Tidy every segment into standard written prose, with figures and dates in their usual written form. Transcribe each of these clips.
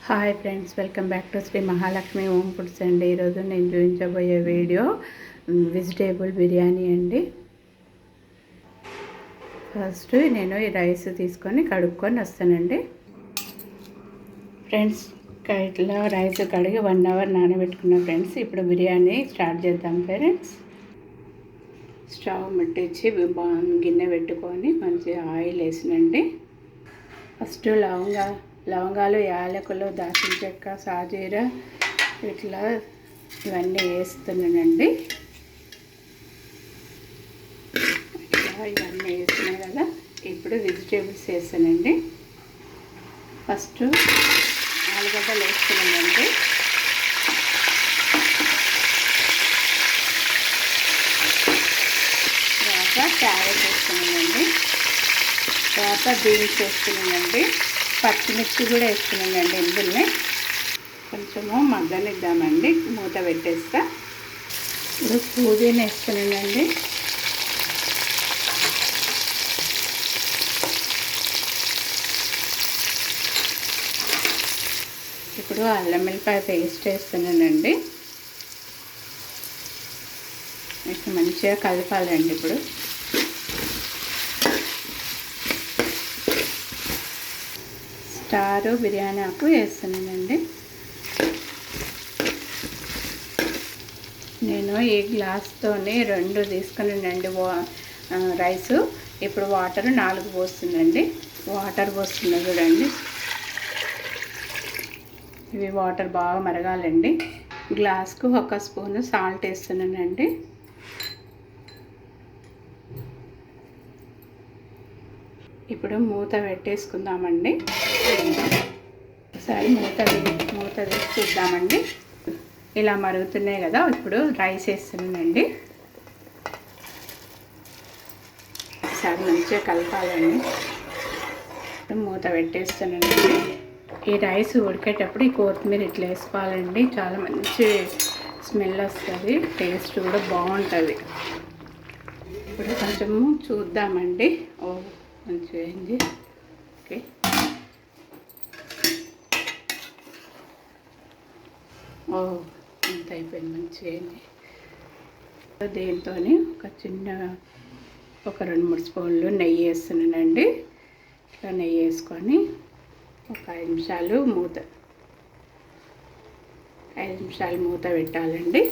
Hi friends, welcome back to Shri Mahalakshmi home foods అండి. ఈరోజు నేను చూపించబోయే వీడియో వెజిటేబుల్ బిర్యానీ అండి. ఫస్ట్ నేను ఈ రైస్ తీసుకొని కడుక్కొని వస్తానండి. ఫ్రెండ్స్, ఇట్లా రైస్ కడిగి 1 అవర్ నానబెట్టుకున్నా ఫ్రెండ్స్. ఇప్పుడు బిర్యానీ స్టార్ట్ చేద్దాం ఫ్రెండ్స్. స్టవ్ ముట్టించి గిన్నె పెట్టుకొని మంచిగా ఆయిల్ వేసినండి. ఫస్ట్ లవంగాలు, యాలకులు, దాల్చిన చెక్క, సాజీర ఇట్లా ఇవన్నీ వేస్తున్నానండి. ఇవన్నీ వేసినా కదా, ఇప్పుడు వెజిటేబుల్స్ వేస్తానండి. ఫస్ట్ ఆలుగడ్డలు వేస్తున్నానండి. తర్వాత క్యారెట్ వేస్తున్నానండి. తర్వాత బీన్స్ వేస్తున్నానండి. పచ్చిమిర్చి కూడా వేస్తున్నానండి. ఇందులోనే కొంచెము మగ్గనిద్దామండి. మూత పెట్టేస్తా. ఇప్పుడు పుదీనా వేస్తున్నానండి. ఇప్పుడు అల్లం వెల్లిపాయ పేస్ట్ వేస్తున్నానండి. ఇప్పుడు మంచిగా కలపాలండి. ఇప్పుడు స్టార్ బిర్యానీ ఆకు వేస్తున్నానండి. నేను ఈ గ్లాస్తోని 2 తీసుకున్నానండి రైసు. ఇప్పుడు వాటర్ 4 పోస్తుందండి. వాటర్ పోస్తున్నా చూడండి. ఇవి వాటర్ బాగా మరగాలండి. గ్లాస్కు 1 స్పూను సాల్ట్ వేస్తున్నానండి. ఇప్పుడు మూత పెట్టేసుకుందామండి. ఒకసారి మూత తీసి చూద్దామండి. ఇలా మరుగుతున్నాయి కదా, ఇప్పుడు రైస్ వేస్తున్నానండి. ఒకసారి మంచిగా కలపాలండి. మూత పెట్టేస్తున్నానండి. ఈ రైస్ ఉడికేటప్పుడు ఈ కొత్తిమీర ఇట్లా వేసుకోవాలండి. చాలా మంచి స్మెల్ వస్తుంది, టేస్ట్ కూడా బాగుంటుంది. ఇప్పుడు కొంచెము చూద్దామండి. మంచిగా అయింది. ఓకే, అంత అయిపోయింది. మంచిగా అయింది. దీంతో ఒక 2-3 స్పూన్లు నెయ్యి వేస్తున్నానండి. ఇట్లా నెయ్యి వేసుకొని ఒక 5 నిమిషాలు మూత పెట్టాలండి.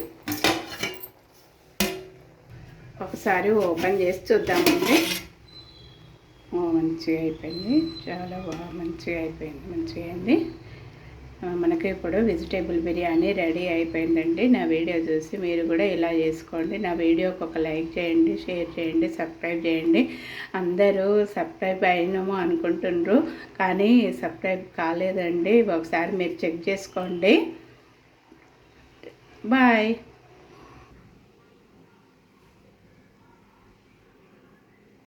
ఒకసారి ఓపెన్ చేసి చూద్దామండి. మంచిగా అయిపోయింది. చాలా బాగా మంచిగా అయింది. మనకి ఇప్పుడు వెజిటేబుల్ బిర్యానీ రెడీ అయిపోయిందండి. నా వీడియో చూసి మీరు కూడా ఇలా చేసుకోండి. నా వీడియోకి ఒక లైక్ చేయండి, షేర్ చేయండి, సబ్స్క్రైబ్ చేయండి. అందరూ సబ్స్క్రైబ్ అయినాము అనుకుంటున్నారు, కానీ సబ్స్క్రైబ్ కాలేదండి. ఒకసారి మీరు చెక్ చేసుకోండి. బాయ్.